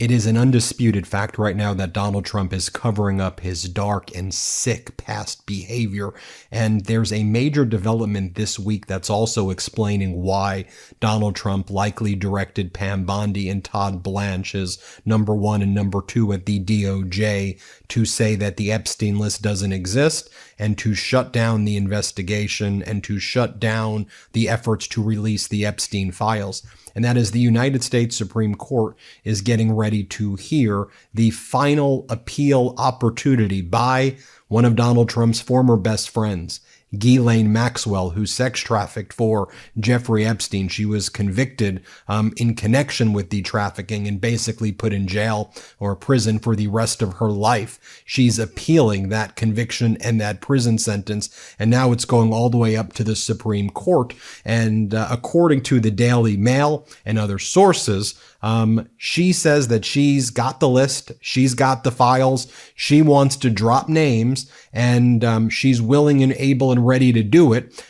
It is an undisputed fact right now that Donald Trump is covering up his dark and sick past behavior. And there's a major development this week that's also explaining why Donald Trump likely directed Pam Bondi and Todd Blanche, his number one and number two at the DOJ, to say that the Epstein list doesn't exist and to shut down the investigation and to shut down the efforts to release the Epstein files. And that is the United States Supreme Court is getting ready to hear the final appeal opportunity by one of Donald Trump's former best friends, Ghislaine Maxwell, who sex trafficked for Jeffrey Epstein. She was convicted in connection with the trafficking and basically put in jail or prison for the rest of her life. She's appealing that conviction and that prison sentence, and now it's going all the way up to the Supreme Court. And according to the Daily Mail and other sources, she says that she's got the list, she's got the files, she wants to drop names, and she's willing and able and ready to do it,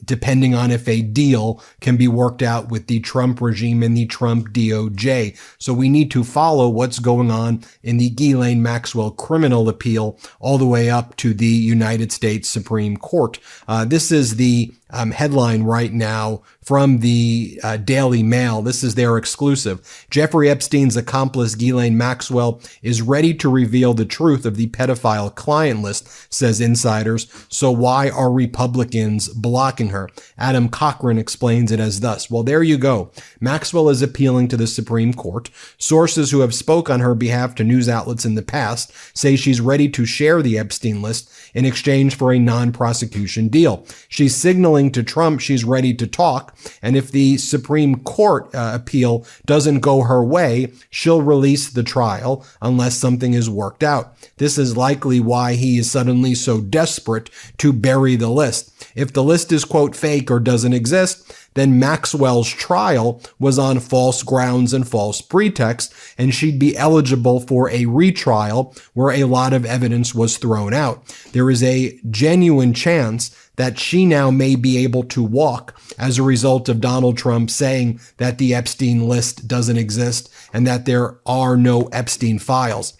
depending on if a deal can be worked out with the Trump regime and the Trump DOJ. So we need to follow what's going on in the Ghislaine Maxwell criminal appeal all the way up to the United States Supreme Court. This is the headline right now from the Daily Mail. This is their exclusive. Jeffrey Epstein's accomplice Ghislaine Maxwell is ready to reveal the truth of the pedophile client list, says insiders. So why are Republicans blocking her? Adam Cochran explains it as thus. Well, there you go. Maxwell is appealing to the Supreme Court. Sources who have spoke on her behalf to news outlets in the past say she's ready to share the Epstein list in exchange for a non-prosecution deal. She's signaling to Trump she's ready to talk, and if the Supreme Court appeal doesn't go her way, she'll release the trial unless something is worked out. This is likely why he is suddenly so desperate to bury the list. If the list is, quote, fake or doesn't exist, then Maxwell's trial was on false grounds and false pretext, and she'd be eligible for a retrial where a lot of evidence was thrown out. There is a genuine chance that she now may be able to walk as a result of Donald Trump saying that the Epstein list doesn't exist and that there are no Epstein files.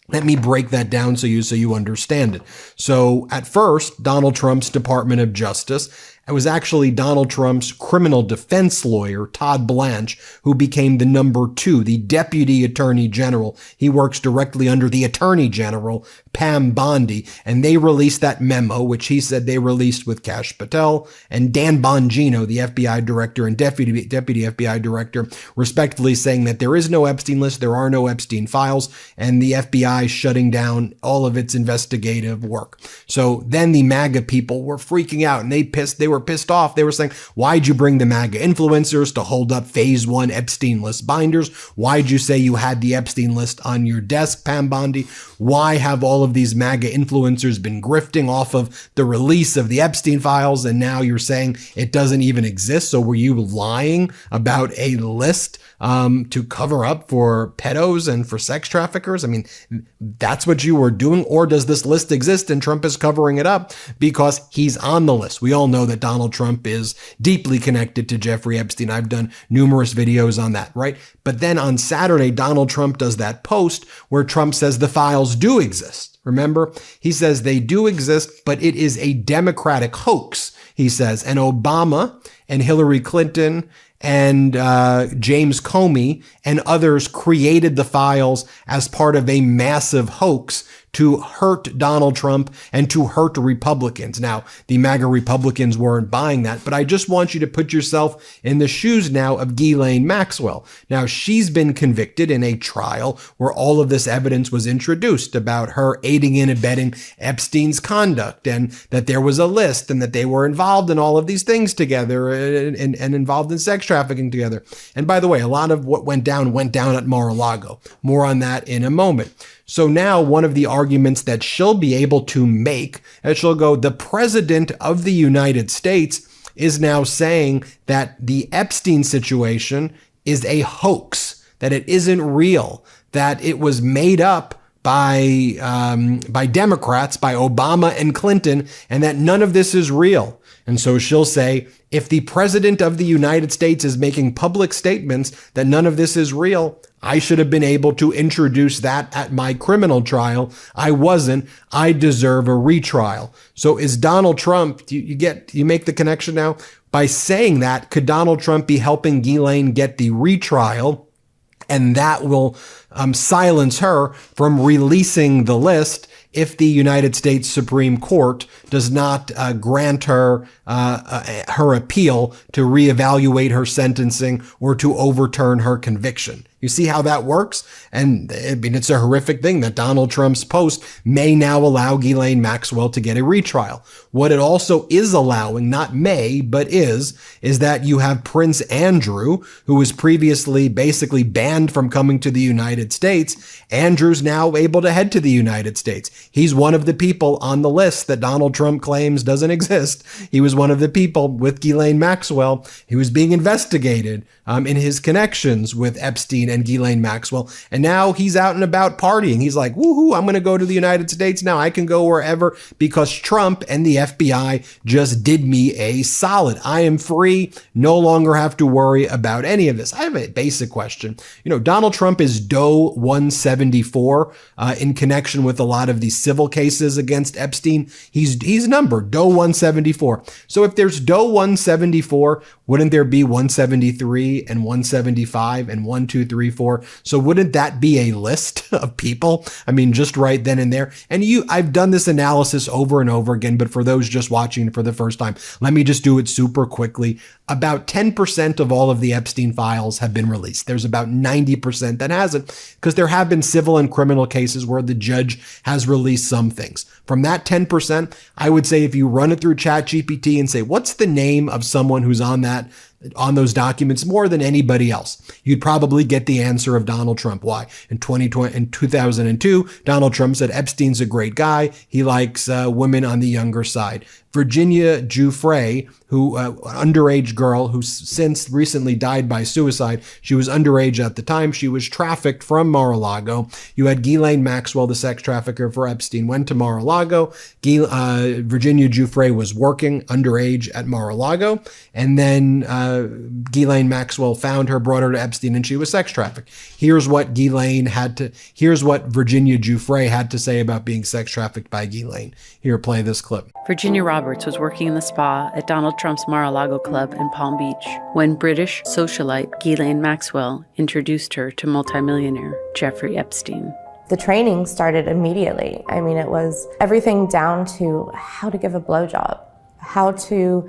Let me break that down so you understand it. So at first, Donald Trump's Department of Justice, it was actually Donald Trump's criminal defense lawyer, Todd Blanche, who became the number two, the deputy attorney general. He works directly under the attorney general, Pam Bondi, and they released that memo, which he said they released with Kash Patel and Dan Bongino, the FBI director and deputy FBI director, respectively saying that there is no Epstein list, there are no Epstein files, and the FBI shutting down all of its investigative work. So then the MAGA people were freaking out, and they were pissed off. They were saying, why'd you bring the MAGA influencers to hold up phase one Epstein list binders? Why'd you say you had the Epstein list on your desk, Pam Bondi? Why have all of these MAGA influencers been grifting off of the release of the Epstein files? And now you're saying it doesn't even exist. So were you lying about a list to cover up for pedos and for sex traffickers? I mean, that's what you were doing. Or does this list exist and Trump is covering it up because he's on the list? We all know that Donald Trump is deeply connected to Jeffrey Epstein. I've done numerous videos on that, right? But then on Saturday, Donald Trump does that post where Trump says the files do exist. Remember, he says they do exist, but it is a Democratic hoax, he says. And Obama and Hillary Clinton and James Comey and others created the files as part of a massive hoax to hurt Donald Trump and to hurt Republicans. Now, the MAGA Republicans weren't buying that, but I just want you to put yourself in the shoes now of Ghislaine Maxwell. Now, she's been convicted in a trial where all of this evidence was introduced about her aiding and abetting Epstein's conduct and that there was a list and that they were involved in all of these things together and involved in sex trafficking together. And by the way, a lot of what went down at Mar-a-Lago. More on that in a moment. So now one of the arguments that she'll be able to make, and she'll go, the president of the United States is now saying that the Epstein situation is a hoax, that it isn't real, that it was made up by Democrats, by Obama and Clinton, and that none of this is real. And so she'll say, if the president of the United States is making public statements that none of this is real, I should have been able to introduce that at my criminal trial. I wasn't. I deserve a retrial. So is Donald Trump, you make the connection now? By saying that, could Donald Trump be helping Ghislaine get the retrial? And that will silence her from releasing the list if the United States Supreme Court does not grant her her appeal to reevaluate her sentencing or to overturn her conviction. You see how that works? And I mean, it's a horrific thing that Donald Trump's post may now allow Ghislaine Maxwell to get a retrial. What it also is allowing, not may, but is that you have Prince Andrew, who was previously basically banned from coming to the United States. Andrew's now able to head to the United States. He's one of the people on the list that Donald Trump claims doesn't exist. He was one of the people with Ghislaine Maxwell. He was being investigated in his connections with Epstein and Ghislaine Maxwell. And now he's out and about partying. He's like, woohoo, I'm going to go to the United States now. I can go wherever because Trump and the FBI just did me a solid. I am free, no longer have to worry about any of this. I have a basic question. Donald Trump is Doe 174 in connection with a lot of these civil cases against Epstein. He's numbered Doe 174. So if there's Doe 174, wouldn't there be 173 and 175 and 1, 2, 3, 4? So wouldn't that be a list of people? I mean, just right then and there. And I've done this analysis over and over again, but for those just watching for the first time, let me just do it super quickly. About 10% of all of the Epstein files have been released. There's about 90% that hasn't, because there have been civil and criminal cases where the judge has released some things. From that 10%, I would say if you run it through ChatGPT and say, what's the name of someone who's on those documents more than anybody else, you'd probably get the answer of Donald Trump. Why? In 2002, Donald Trump said Epstein's a great guy. He likes women on the younger side. Virginia Giuffre, who an underage girl who since recently died by suicide. She was underage at the time. She was trafficked from Mar-a-Lago. You had Ghislaine Maxwell, the sex trafficker for Epstein, went to Mar-a-Lago. Virginia Giuffre was working underage at Mar-a-Lago. And then Ghislaine Maxwell found her, brought her to Epstein, and she was sex trafficked. Here's what Virginia Giuffre had to say about being sex trafficked by Ghislaine. Here, play this clip. Virginia Roberts was working in the spa at Donald Trump's Mar-a-Lago club in Palm Beach when British socialite Ghislaine Maxwell introduced her to multimillionaire Jeffrey Epstein. The training started immediately. I mean, it was everything down to how to give a blowjob, how to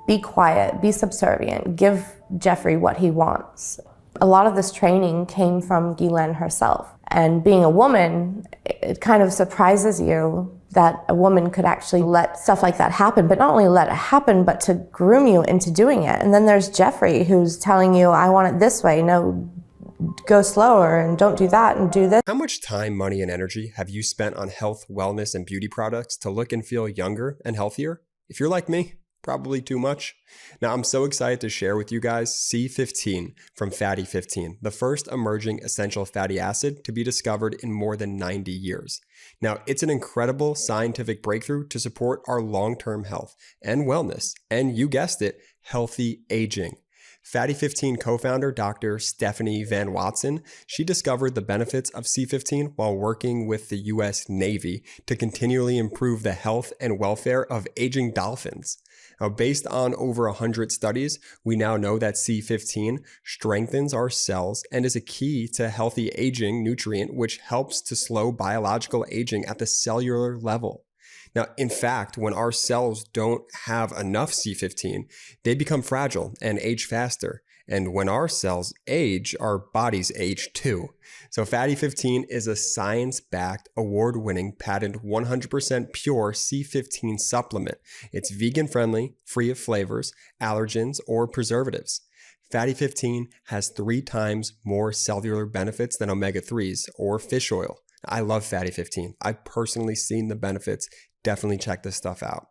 be quiet, be subservient, give Jeffrey what he wants. A lot of this training came from Ghislaine herself. And being a woman, it kind of surprises you that a woman could actually let stuff like that happen, but not only let it happen, but to groom you into doing it. And then there's Jeffrey who's telling you, I want it this way. No, go slower and don't do that and do this. How much time, money, and energy have you spent on health, wellness, and beauty products to look and feel younger and healthier? If you're like me, probably too much. Now, I'm so excited to share with you guys C15 from Fatty 15, the first emerging essential fatty acid to be discovered in more than 90 years. Now, it's an incredible scientific breakthrough to support our long-term health and wellness, and you guessed it, healthy aging. Fatty 15 co-founder Dr. Stephanie Van Watson, she discovered the benefits of C15 while working with the U.S. Navy to continually improve the health and welfare of aging dolphins. Now, based on over 100 studies, we now know that C15 strengthens our cells and is a key to healthy aging nutrient, which helps to slow biological aging at the cellular level. Now, in fact, when our cells don't have enough C15, they become fragile and age faster. And when our cells age, our bodies age too. So Fatty 15 is a science-backed, award-winning, patent 100% pure C15 supplement. It's vegan-friendly, free of flavors, allergens, or preservatives. Fatty 15 has 3 times more cellular benefits than omega-3s or fish oil. I love Fatty 15. I've personally seen the benefits. Definitely check this stuff out.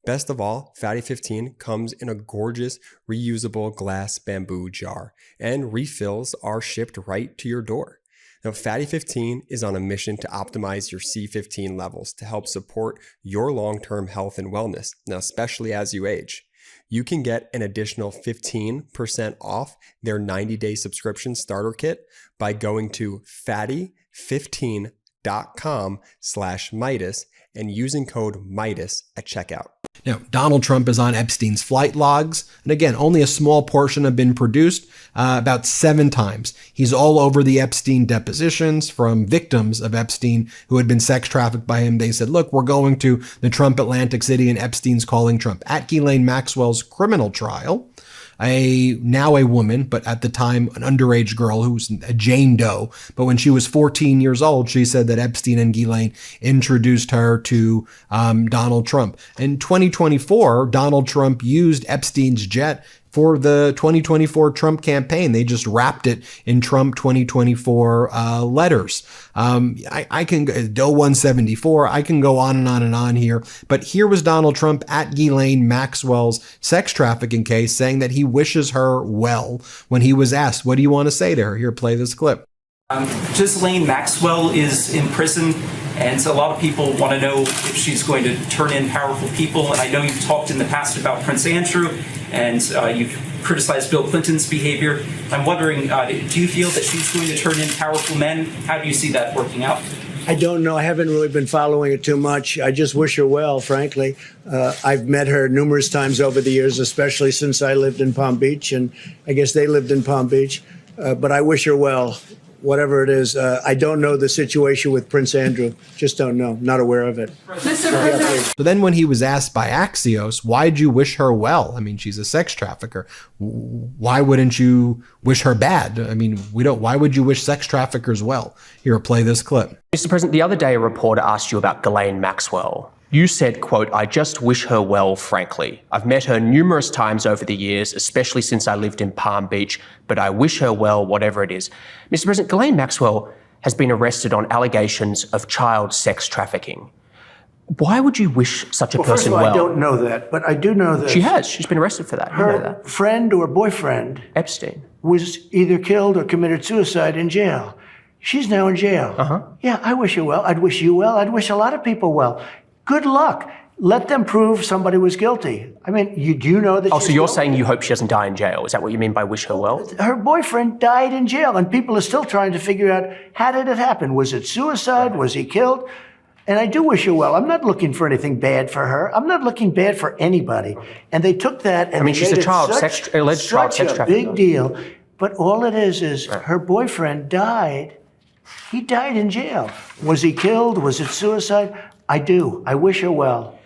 Best of all, Fatty 15 comes in a gorgeous reusable glass bamboo jar, and refills are shipped right to your door. Now, Fatty 15 is on a mission to optimize your C15 levels to help support your long-term health and wellness, now especially as you age. You can get an additional 15% off their 90-day subscription starter kit by going to fatty15.com/Meidas and using code Meidas at checkout. Now, Donald Trump is on Epstein's flight logs. And again, only a small portion have been produced, about 7 times. He's all over the Epstein depositions from victims of Epstein who had been sex trafficked by him. They said, look, we're going to the Trump Atlantic City and Epstein's calling Trump. At Ghislaine Maxwell's criminal trial, now a woman, but at the time an underage girl who was a Jane Doe. But when she was 14 years old, she said that Epstein and Ghislaine introduced her to Donald Trump. In 2024, Donald Trump used Epstein's jet for the 2024 Trump campaign. They just wrapped it in Trump 2024 letters. I can go, Doe 174, I can go on and on and on here. But here was Donald Trump at Ghislaine Maxwell's sex trafficking case saying that he wishes her well when he was asked, what do you want to say to her? Here, play this clip. Ghislaine Maxwell is in prison, and a lot of people want to know if she's going to turn in powerful people. And I know you've talked in the past about Prince Andrew, and you've criticized Bill Clinton's behavior. I'm wondering, do you feel that she's going to turn in powerful men? How do you see that working out? I don't know. I haven't really been following it too much. I just wish her well, frankly. I've met her numerous times over the years, especially since I lived in Palm Beach, and I guess they lived in Palm Beach. But I wish her well. Whatever it is, I don't know the situation with Prince Andrew. Just don't know. Not aware of it. Mr. President. So then when he was asked by Axios, why'd you wish her well? I mean, she's a sex trafficker. Why wouldn't you wish her bad? I mean, why would you wish sex traffickers well? Here, play this clip. Mr. President, the other day a reporter asked you about Ghislaine Maxwell. You said, quote, I just wish her well, frankly. I've met her numerous times over the years, especially since I lived in Palm Beach, but I wish her well, whatever it is. Mr. President, Ghislaine Maxwell has been arrested on allegations of child sex trafficking. Why would you wish such a person well? First of all, I don't know that, but I do know that. She has. She's been arrested for that. You know that. Her friend or boyfriend, Epstein, was either killed or committed suicide in jail. She's now in jail. Yeah, I wish her well. I'd wish you well. I'd wish a lot of people well. Good luck. Let them prove somebody was guilty. I mean, do you know that? Oh, so you're saying you hope she doesn't die in jail? Is that what you mean by wish her well? Her boyfriend died in jail, and people are still trying to figure out, how did it happen? Was it suicide? Was he killed? And I do wish her well. I'm not looking for anything bad for her. I'm not looking bad for anybody. And they took that and she's a alleged child sex trafficker. Big deal. But all it is her boyfriend died. He died in jail. Was he killed? Was it suicide? I do. I wish her well.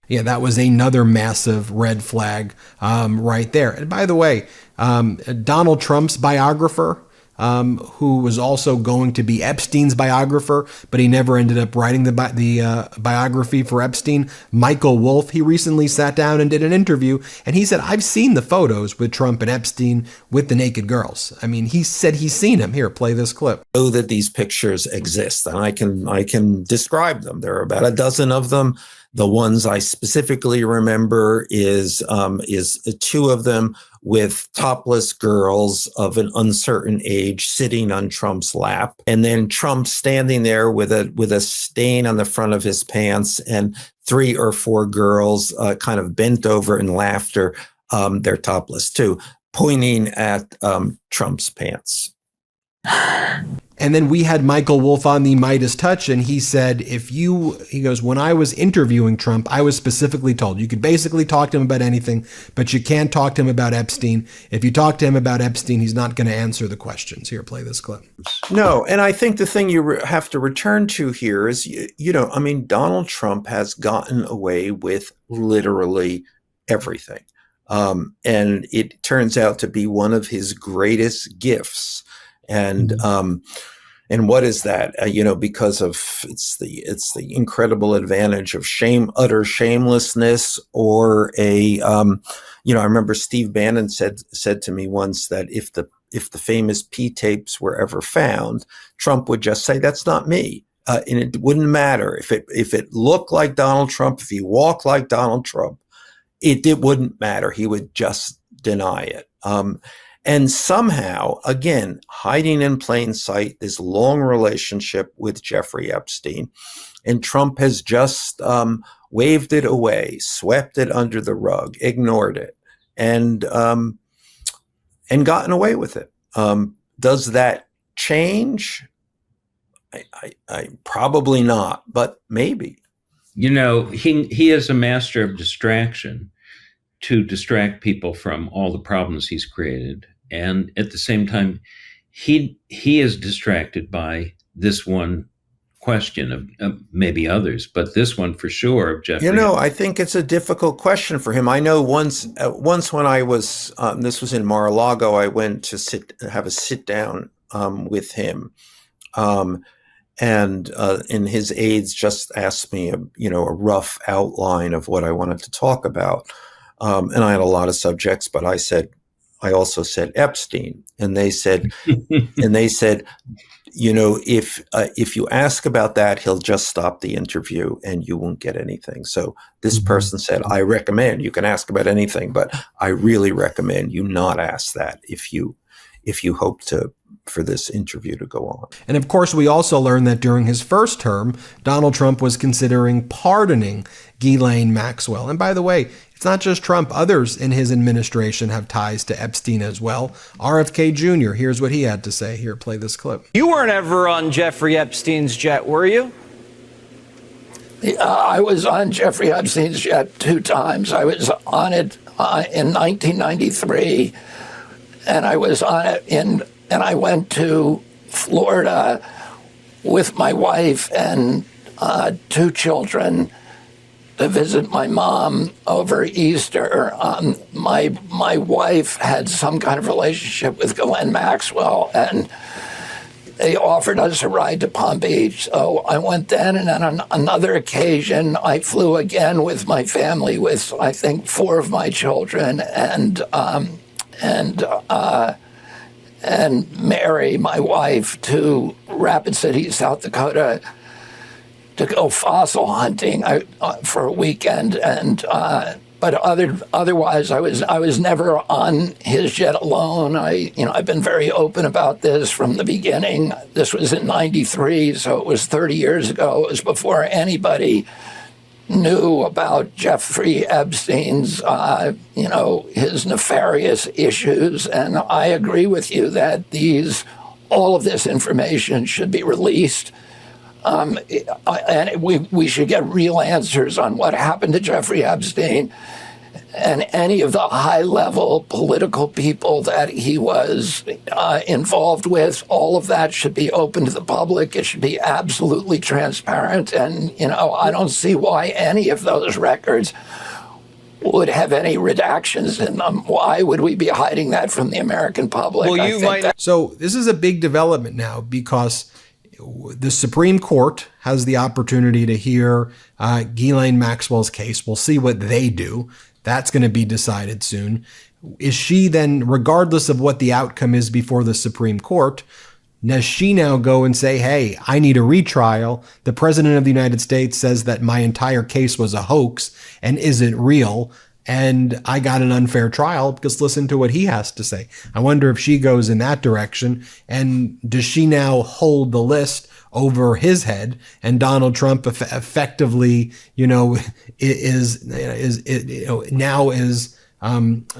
Yeah, that was another massive red flag right there. And by the way, Donald Trump's biographer, who was also going to be Epstein's biographer, but he never ended up writing the biography for Epstein, Michael Wolff, he recently sat down and did an interview, and he said, I've seen the photos with Trump and Epstein with the naked girls. I mean, he said he's seen them. Here, play this clip. Know that these pictures exist, and I can describe them. There are about a dozen of them. The ones I specifically remember is 2 of them with topless girls of an uncertain age sitting on Trump's lap, and then Trump standing there with a stain on the front of his pants, and 3 or 4 girls kind of bent over in laughter. They're topless too, pointing at Trump's pants. And then we had Michael Wolff on the MeidasTouch, and he said, he goes, when I was interviewing Trump, I was specifically told you could basically talk to him about anything, but you can't talk to him about Epstein. If you talk to him about Epstein, he's not going to answer the questions. Here, play this clip. No, and I think the thing you have to return to here is, Donald Trump has gotten away with literally everything. And it turns out to be one of his greatest gifts. And what is that? Because of it's the incredible advantage of utter shamelessness, or I remember Steve Bannon said to me once that if the famous P tapes were ever found, Trump would just say, "That's not me," and it wouldn't matter if it looked like Donald Trump, if he walked like Donald Trump. it wouldn't matter. He would just deny it. And somehow, again, hiding in plain sight, this long relationship with Jeffrey Epstein, and Trump has just waved it away, swept it under the rug, ignored it, and gotten away with it. Does that change? I probably not, but maybe. You know, he is a master of distraction to distract people from all the problems he's created. And at the same time, he is distracted by this one question of maybe others, but this one for sure of Jeffrey. You know, I think it's a difficult question for him. I know once when I was, this was in Mar-a-Lago, I went to have a sit down with him. And his aides just asked me, a rough outline of what I wanted to talk about. And I had a lot of subjects, but I also said Epstein, and they said, if you ask about that, he'll just stop the interview and you won't get anything. So this person said, I recommend you can ask about anything, but I really recommend you not ask that if you hope for this interview to go on. And of course, we also learned that during his first term, Donald Trump was considering pardoning Ghislaine Maxwell. And by the way, it's not just Trump. Others in his administration have ties to Epstein as well. RFK Jr., here's what he had to say. Here, play this clip. You weren't ever on Jeffrey Epstein's jet, were you? I was on Jeffrey Epstein's jet 2 times. I was on it in 1993, and I was on it and I went to Florida with my wife and 2 children to visit my mom over Easter. My wife had some kind of relationship with Ghislaine Maxwell, and they offered us a ride to Palm Beach. So I went then, and on another occasion, I flew again with my family, with I think 4 of my children, and Mary, my wife, to Rapid City, South Dakota, to go fossil hunting for a weekend, but otherwise I was never on his jet alone. I've been very open about this from the beginning. This was in '93, so it was 30 years ago. It was before anybody knew about Jeffrey Epstein's, his nefarious issues. And I agree with you that all of this information should be released. And we should get real answers on what happened to Jeffrey Epstein and any of the high-level political people that he was involved with. All of that should be open to the public. It should be absolutely transparent. And, I don't see why any of those records would have any redactions in them. Why would we be hiding that from the American public? Well, So this is a big development now, because the Supreme Court has the opportunity to hear Ghislaine Maxwell's case. We'll see what they do. That's going to be decided soon. Is she then, regardless of what the outcome is before the Supreme Court, does she now go and say, hey, I need a retrial? The President of the United States says that my entire case was a hoax and isn't real, and I got an unfair trial, because listen to what he has to say. I wonder if she goes in that direction, and does she now hold the list over his head, and Donald Trump effectively, is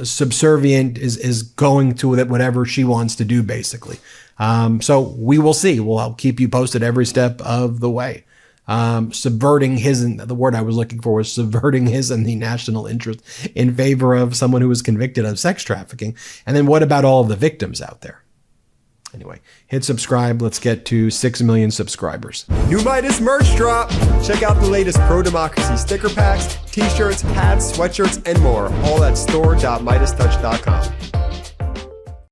subservient, is going to whatever she wants to do, basically. So we will see. I'll keep you posted every step of the way. Subverting the word I was looking for was subverting his and the national interest in favor of someone who was convicted of sex trafficking. And then what about all of the victims out there? Anyway, hit subscribe. Let's get to 6 million subscribers. New Midas merch drop. Check out the latest pro-democracy sticker packs, t-shirts, hats, sweatshirts, and more. All at store.MeidasTouch.com.